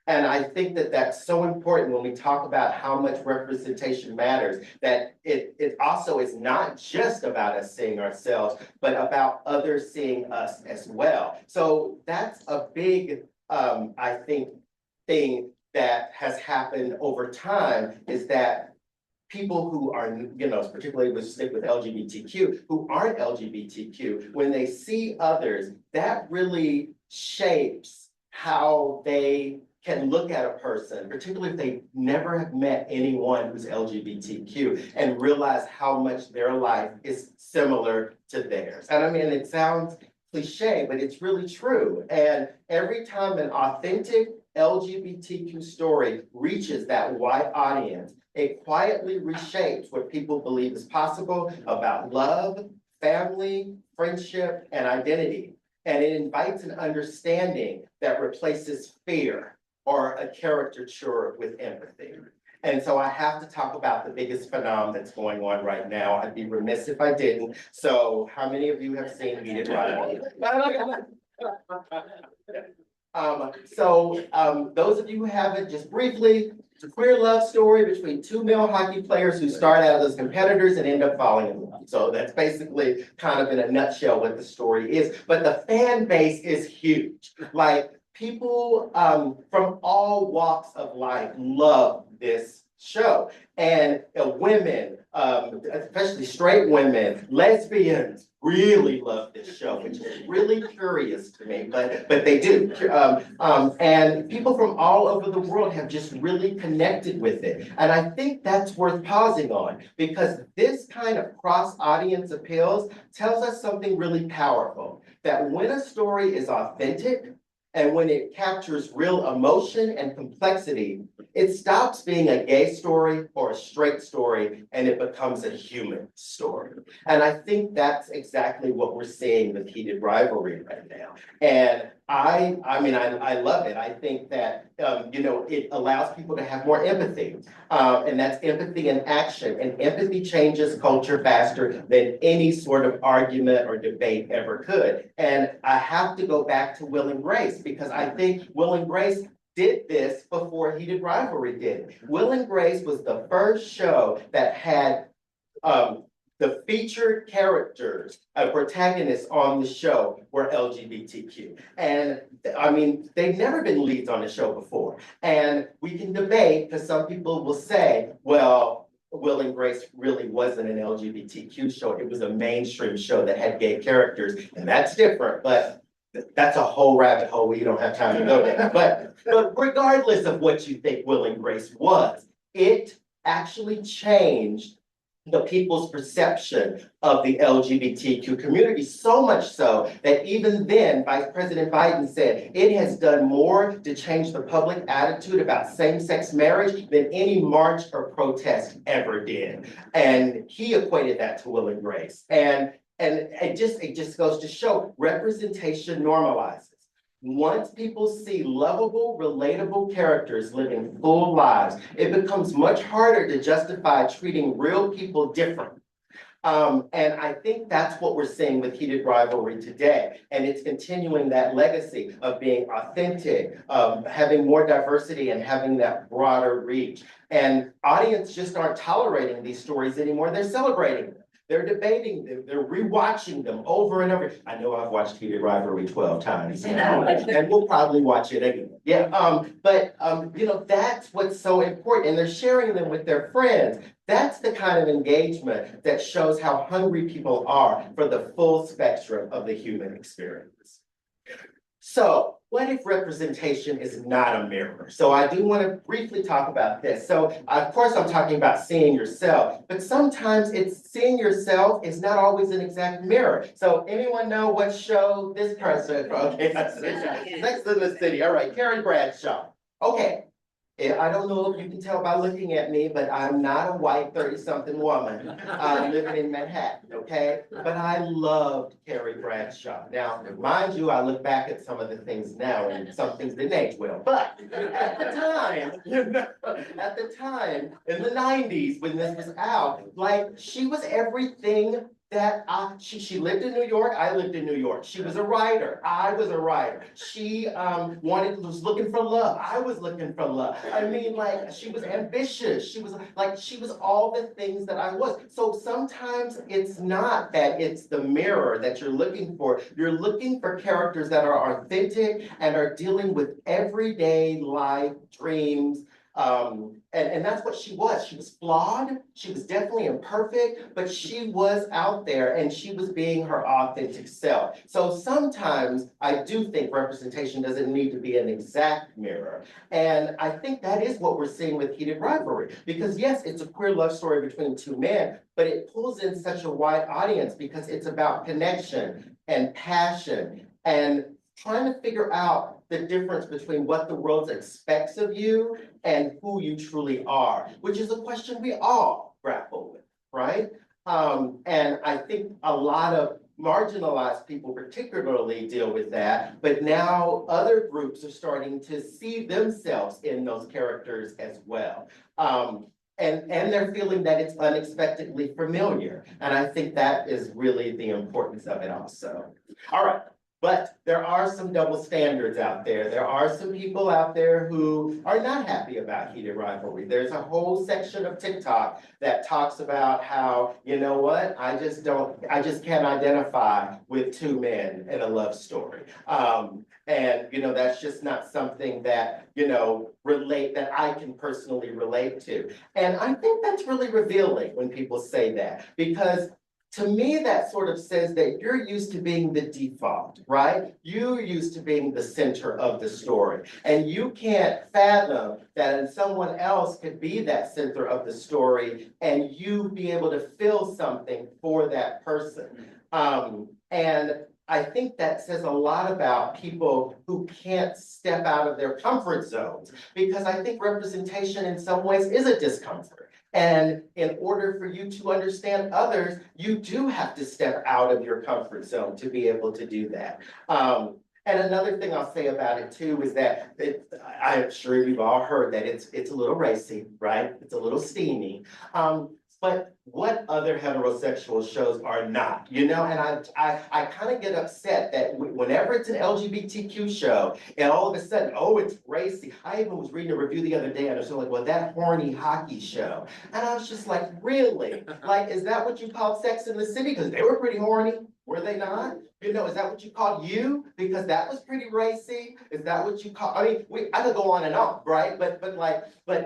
E: And I think that that's so important when we talk about how much representation matters, that it also is not just about us seeing ourselves, but about others seeing us as well. So that's a big, I think, thing that has happened over time, is that people who are, particularly let's stick with LGBTQ, who aren't LGBTQ, when they see others, that really shapes how they can look at a person, particularly if they never have met anyone who's LGBTQ, and realize how much their life is similar to theirs. And I mean, it sounds cliche, but it's really true. And every time an authentic LGBTQ story reaches that wide audience, it quietly reshapes what people believe is possible about love, family, friendship, and identity. And it invites an understanding that replaces fear or a caricature with empathy. And so I have to talk about the biggest phenomenon that's going on right now. I'd be remiss if I didn't. So how many of you have seen Heated Rivalry? Those of you who haven't, just briefly, it's a queer love story between two male hockey players who start out as competitors and end up falling in love. So that's basically kind of in a nutshell what the story is. But the fan base is huge. Like people from all walks of life love this show. And women, especially straight women, lesbians, really love this show, which is really curious to me, but they do. And people from all over the world have just really connected with it. And I think that's worth pausing on, because this kind of cross-audience appeals tells us something really powerful, that when a story is authentic, and when it captures real emotion and complexity, it stops being a gay story or a straight story, and it becomes a human story. And I think that's exactly what we're seeing with Heated Rivalry right now. And I love it. I think that, it allows people to have more empathy. And that's empathy in action. And empathy changes culture faster than any sort of argument or debate ever could. And I have to go back to Will and Grace, because I think Will and Grace did this before Heated Rivalry did. Will and Grace was the first show that had the featured characters, protagonists on the show were LGBTQ. And I mean, they've never been leads on the show before. And we can debate, because some people will say, well, Will and Grace really wasn't an LGBTQ show. It was a mainstream show that had gay characters, and that's different. But that's a whole rabbit hole we don't have time to go there. But regardless of what you think Will and Grace was, it actually changed the people's perception of the LGBTQ community, so much so that even then, Vice President Biden said it has done more to change the public attitude about same-sex marriage than any march or protest ever did. And he equated that to Will and Grace. And it just goes to show representation normalizes. Once people see lovable, relatable characters living full lives, it becomes much harder to justify treating real people differently. And I think that's what we're seeing with Heated Rivalry today. And it's continuing that legacy of being authentic, of having more diversity and having that broader reach. And audience just aren't tolerating these stories anymore. They're celebrating them. They're debating them, they're rewatching them over and over. I know I've watched Heated Rivalry 12 times, and we'll probably watch it again. Yeah, that's what's so important, and they're sharing them with their friends. That's the kind of engagement that shows how hungry people are for the full spectrum of the human experience. So, what if representation is not a mirror? So I do want to briefly talk about this. So of course I'm talking about seeing yourself, but sometimes it's seeing yourself is not always an exact mirror. So anyone know what show this person from? Okay, Sex in the City. All right, Carrie Bradshaw. Okay. I don't know if you can tell by looking at me, but I'm not a white 30-something woman living in Manhattan, okay? But I loved Carrie Bradshaw. Now, mind you, I look back at some of the things now, and some things didn't age well. But at the time, in the 90s, when this was out, like, she was everything that she lived in New York, I lived in New York. She was a writer, I was a writer. She was looking for love, I was looking for love. I mean, like, she was ambitious, she was all the things that I was. So sometimes it's not that it's the mirror that you're looking for. You're looking for characters that are authentic and are dealing with everyday life dreams. And that's what she was. She was flawed. She was definitely imperfect, but she was out there and she was being her authentic self. So sometimes I do think representation doesn't need to be an exact mirror. And I think that is what we're seeing with Heated Rivalry. Because yes, it's a queer love story between two men, but it pulls in such a wide audience because it's about connection and passion and trying to figure out the difference between what the world expects of you and who you truly are, which is a question we all grapple with, right? And I think a lot of marginalized people particularly deal with that, but now other groups are starting to see themselves in those characters as well. And they're feeling that it's unexpectedly familiar. And I think that is really the importance of it also. All right. But there are some double standards out there. There are some people out there who are not happy about heated rivalry. There's a whole section of TikTok that talks about how, you know what, I just can't identify with two men in a love story. And, you know, that's just not something that, you know, that I can personally relate to. And I think that's really revealing when people say that, because to me, that sort of says that you're used to being the default, right? You're used to being the center of the story. And you can't fathom that someone else could be that center of the story and you be able to feel something for that person. And I think that says a lot about people who can't step out of their comfort zones, because I think representation in some ways is a discomfort. And in order for you to understand others, you do have to step out of your comfort zone to be able to do that. And another thing I'll say about it too is that I'm sure you've all heard that it's a little racy, right? It's a little steamy. But what other heterosexual shows are not, you know? And I kind of get upset that whenever it's an LGBTQ show, and all of a sudden, oh, it's racy. I even was reading a review the other day, and I was like, well, that horny hockey show. And I was just like, really? Like, is that what you called Sex in the City? Because they were pretty horny, were they not? You know, is that what you called You? Because that was pretty racy. Is that what you call? I mean, I could go on and on, right? But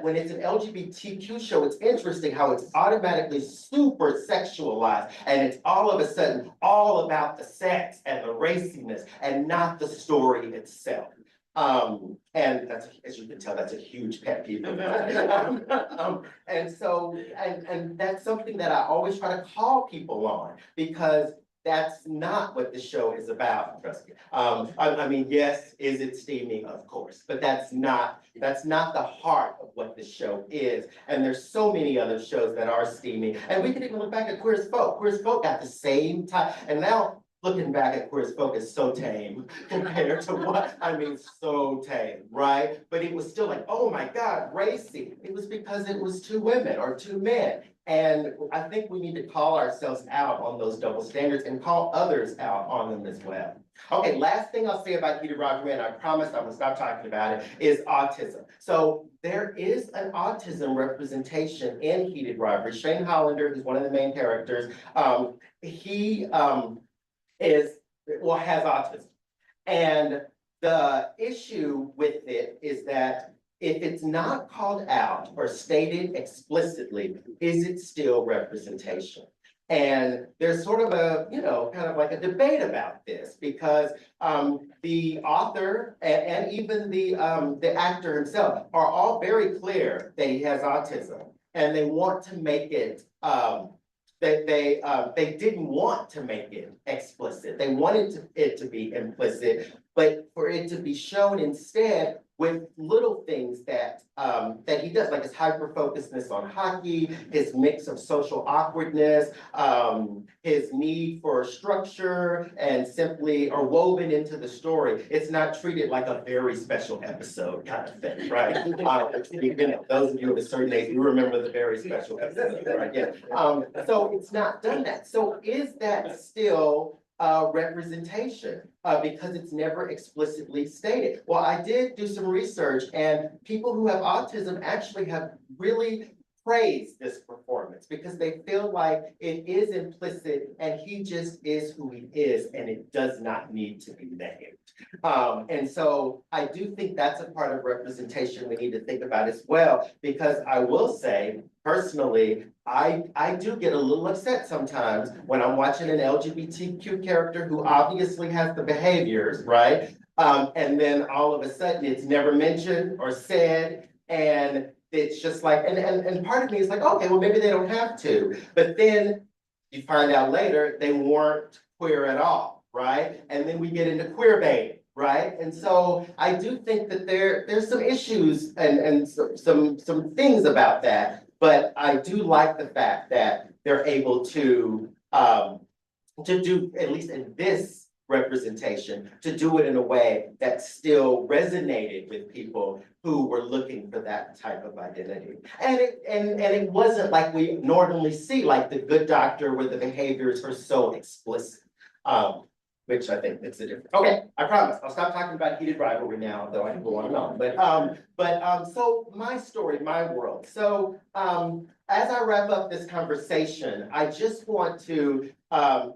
E: when it's an LGBTQ show, it's interesting how it's automatically super sexualized, and it's all of a sudden all about the sex and the raciness, and not the story itself. And that's, as you can tell, that's a huge pet peeve of mine. And so, and that's something that I always try to call people on, because that's not what the show is about, trust me. I mean, yes, is it steamy? Of course, but that's not the heart of what the show is. And there's so many other shows that are steamy. And we can even look back at Queer as Folk. Queer as Folk got the same time. And now looking back at Queer as Folk is so tame compared to what, I mean, so tame, right? But it was still like, oh my God, racy. It was because it was two women or two men. And I think we need to call ourselves out on those double standards and call others out on them as well. Okay, last thing I'll say about heated rivalry, and I promise I'm gonna stop talking about it, is autism. So there is an autism representation in heated rivalry. Shane Hollander, who's one of the main characters, he has autism. And the issue with it is that if it's not called out or stated explicitly, is it still representation? And there's sort of a, you know, kind of like a debate about this, because the author and even the actor himself are all very clear that he has autism, and they want to make it they didn't want to make it explicit. They wanted it to be implicit, but for it to be shown instead with little things that he does, like his hyper-focusedness on hockey, his mix of social awkwardness, his need for structure, and simply are woven into the story. It's not treated like a very special episode kind of thing, right? Those of you of a certain age, you remember the very special episode, right? Yeah. So it's not done that. So is that still representation, because it's never explicitly stated? Well, I did do some research, and people who have autism actually have really praised this performance, because they feel like it is implicit and he just is who he is, and it does not need to be named. And so I do think that's a part of representation we need to think about as well, because I will say, personally, I do get a little upset sometimes when I'm watching an LGBTQ character who obviously has the behaviors, right? And then all of a sudden it's never mentioned or said, and it's just like, and part of me is like, okay, well, maybe they don't have to. But then you find out later they weren't queer at all, right? And then we get into queer baiting, right? And so I do think that there's some issues and some things about that, but I do like the fact that they're able to do, at least in this representation, to do it in a way that still resonated with people who were looking for that type of identity. And it wasn't like we normally see, like The Good Doctor, where the behaviors are so explicit. Which I think makes a difference. Okay, I promise, I'll stop talking about heated rivalry now, though I can go on and on. So my story, my world. So, as I wrap up this conversation, I just want to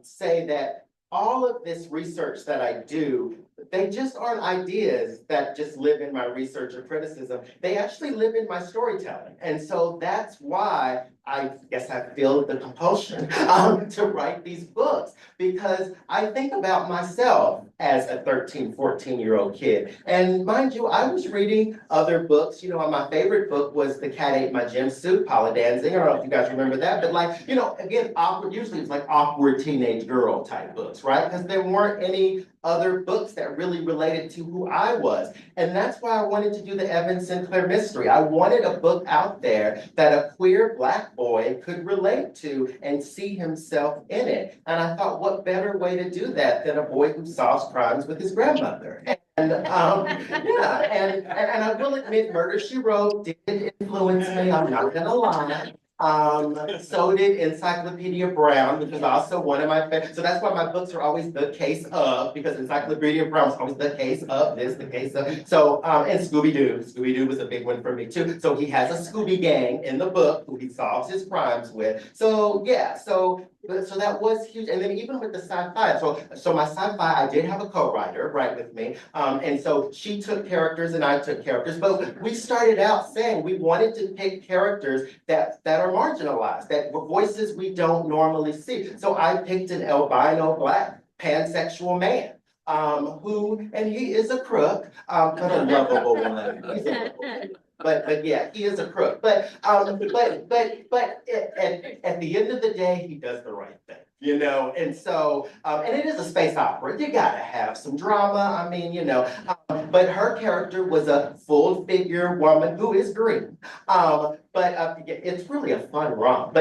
E: say that all of this research that I do, they just aren't ideas that just live in my research or criticism. They actually live in my storytelling. And so that's why I guess I feel the compulsion to write these books, because I think about myself as a 13, 14-year-old kid. And mind you, I was reading other books. You know, my favorite book was The Cat Ate My Gym Suit, Paula Danzig. I don't know if you guys remember that, but like, you know, again, awkward, usually it's like awkward teenage girl type books, right? Because there weren't any other books that really related to who I was. And that's why I wanted to do the Evans Sinclair Mystery. I wanted a book out there that a queer Black boy could relate to and see himself in it. And I thought, what better way to do that than a boy who solves crimes with his grandmother? And yeah, and I will admit, Murder, She Wrote did influence me, I'm not gonna lie. So did Encyclopedia Brown, which was also one of my favorites. So that's why my books are always the case of, because Encyclopedia Brown was always the case of this, the case of. So, and Scooby-Doo. Scooby-Doo was a big one for me too. So he has a Scooby gang in the book who he solves his crimes with. So yeah, so that was huge. And then even with the sci-fi, so my sci-fi, I did have a co-writer, right, with me. And so she took characters and I took characters, but we started out saying we wanted to pick characters that are marginalized, that were voices we don't normally see. So I picked an albino Black pansexual man. And he is a crook, but a lovable one. He's a lovable one. But yeah, he is a crook. But at the end of the day, he does the right thing, you know. And so, and it is a space opera. You gotta have some drama. I mean, you know. But her character was a full figure woman who is green. It's really a fun romp.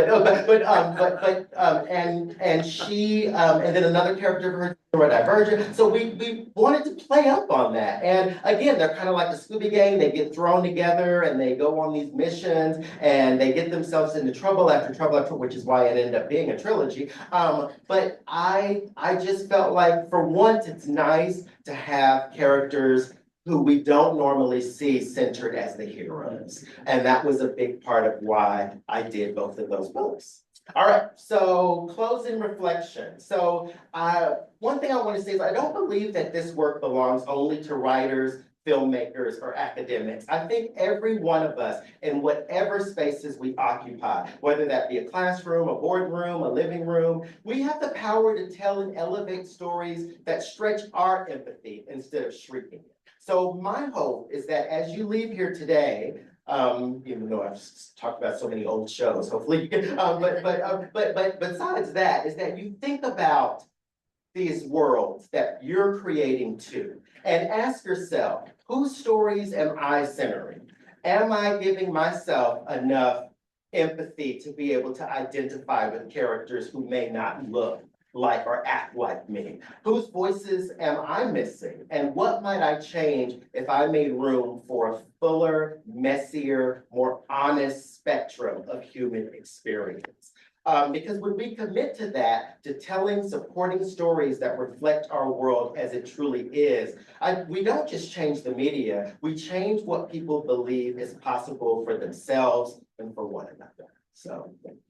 E: And she and then another character of hers, neurodivergent. So we wanted to play up on that. And again, they're kind of like a Scooby Gang. They get thrown together and they go on these missions and they get themselves into trouble after trouble, which is why it ended up being a trilogy. But I just felt like for once it's nice to have characters who we don't normally see centered as the heroes. And that was a big part of why I did both of those books. All right, so closing reflection. So one thing I want to say is I don't believe that this work belongs only to writers, filmmakers, or academics. I think every one of us in whatever spaces we occupy, whether that be a classroom, a boardroom, a living room, we have the power to tell and elevate stories that stretch our empathy instead of shrinking it. So my hope is that as you leave here today, even though I've talked about so many old shows, hopefully you can, but besides that, is that you think about these worlds that you're creating too, and ask yourself, whose stories am I centering? Am I giving myself enough empathy to be able to identify with characters who may not look like or act like me? Whose voices am I missing? And what might I change if I made room for a fuller, messier, more honest spectrum of human experience? Because when we commit to that, to telling, supporting stories that reflect our world as it truly is, we don't just change the media, we change what people believe is possible for themselves and for one another. So, thank you.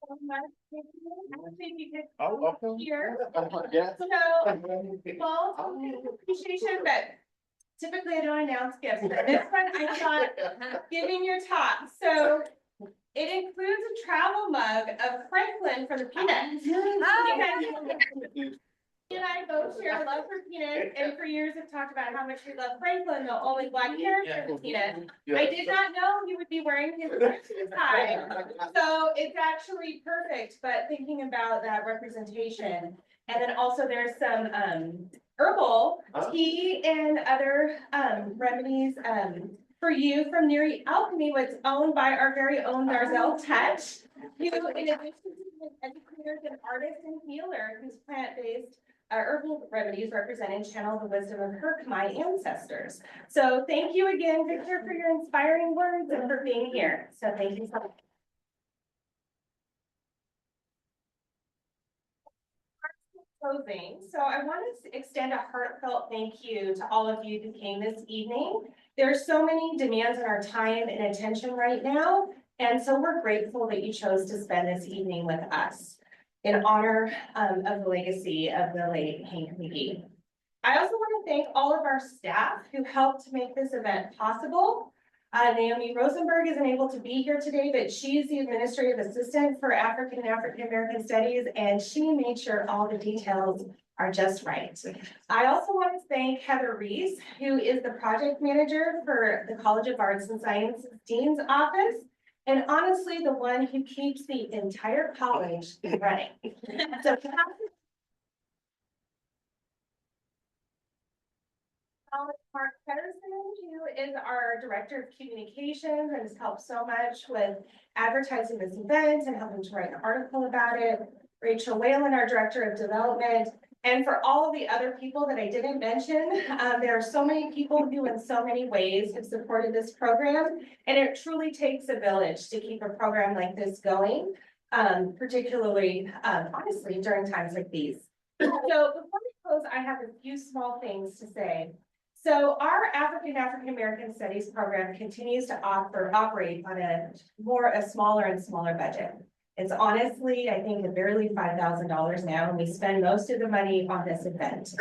A: So much. Maybe you could
E: Oh, okay.
A: here.
E: Yeah.
A: So, well, appreciation, but typically I don't announce gifts, but this one I thought giving your talk. So it includes a travel mug of Franklin from the Peanuts. And I both share a love for peanuts, and for years have talked about how much we love Franklin, the only black character in Peanuts. I did not know he would be wearing his tie, so it's actually perfect, but thinking about that representation. And then also there's some, herbal tea and other, remedies, for you from Neary Alchemy, what's owned by our very own Darzel Touch, who in addition to being an educator, is an artist and healer whose plant-based herbal remedies represent and channel the wisdom of her Khmer ancestors. So thank you again, Victor, for your inspiring words and for being here. So thank you so much. Closing. So I want to extend a heartfelt thank you to all of you who came this evening. There are so many demands on our time and attention right now, and so we're grateful that you chose to spend this evening with us in honor of the legacy of the late Hank McGee. I also want to thank all of our staff who helped to make this event possible. Naomi Rosenberg isn't able to be here today, but she's the administrative assistant for African and African American Studies, and she made sure all the details are just right. I also want to thank Heather Reese, who is the project manager for the College of Arts and Sciences Dean's Office, and honestly, the one who keeps the entire college running. So Mark Pedersen, who is our Director of Communications and has helped so much with advertising this event and helping to write an article about it. Rachel Whalen, our Director of Development, and for all of the other people that I didn't mention, there are so many people who in so many ways have supported this program, and it truly takes a village to keep a program like this going, particularly, honestly, during times like these. So before we close, I have a few small things to say. So our African American Studies program continues to operate on a smaller and smaller budget. It's honestly, I think, barely $5,000 now, and we spend most of the money on this event.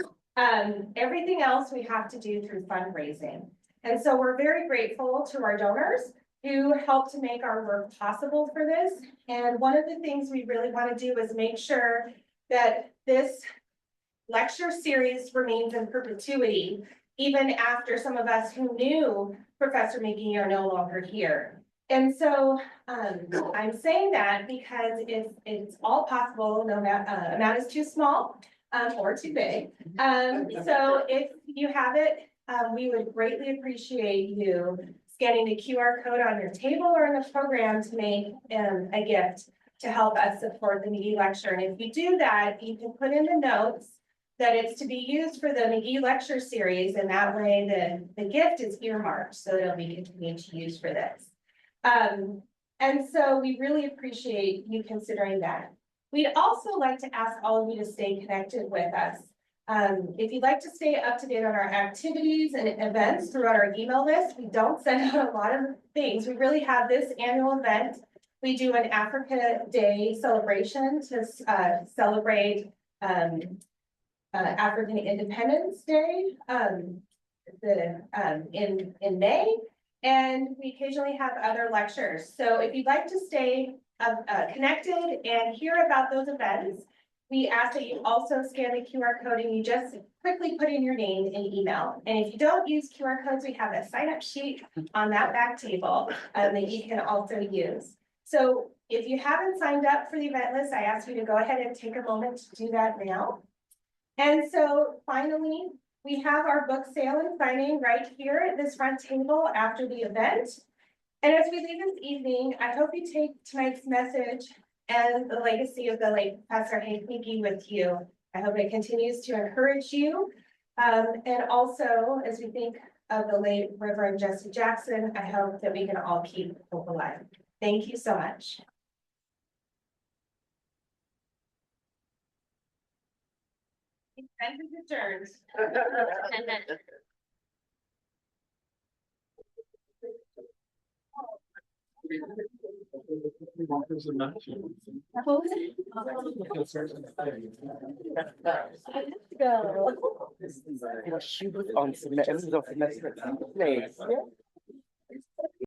A: Everything else we have to do through fundraising. And so we're very grateful to our donors who help to make our work possible for this. And one of the things we really want to do is make sure that this lecture series remains in perpetuity, even after some of us who knew Professor McGee are no longer here. And so I'm saying that because if it's all possible, no amount is too small or too big. So if you have it, we would greatly appreciate you scanning the QR code on your table or in the program to make a gift to help us support the McGee Lecture. And if you do that, you can put in the notes that it's to be used for the McGee Lecture series, and that way the gift is earmarked so that it'll be continued to use for this. And so we really appreciate you considering that. We'd also like to ask all of you to stay connected with us. If you'd like to stay up to date on our activities and events throughout our email list, we don't send out a lot of things. We really have this annual event. We do an Africa Day celebration to celebrate African Independence Day in May. And we occasionally have other lectures. So if you'd like to stay connected and hear about those events, we ask that you also scan the QR code and you just quickly put in your name and email. And if you don't use QR codes, we have a sign-up sheet on that back table that you can also use. So if you haven't signed up for the event list, I ask you to go ahead and take a moment to do that now. And so finally, we have our book sale and signing right here at this front table after the event. And as we leave this evening, I hope you take tonight's message and the legacy of the late Professor Hank McGee with you. I hope it continues to encourage you. And also, as we think of the late Reverend Jesse Jackson, I hope that we can all keep hope alive. Thank you so much. Event is adjourned.
F: She was on semester.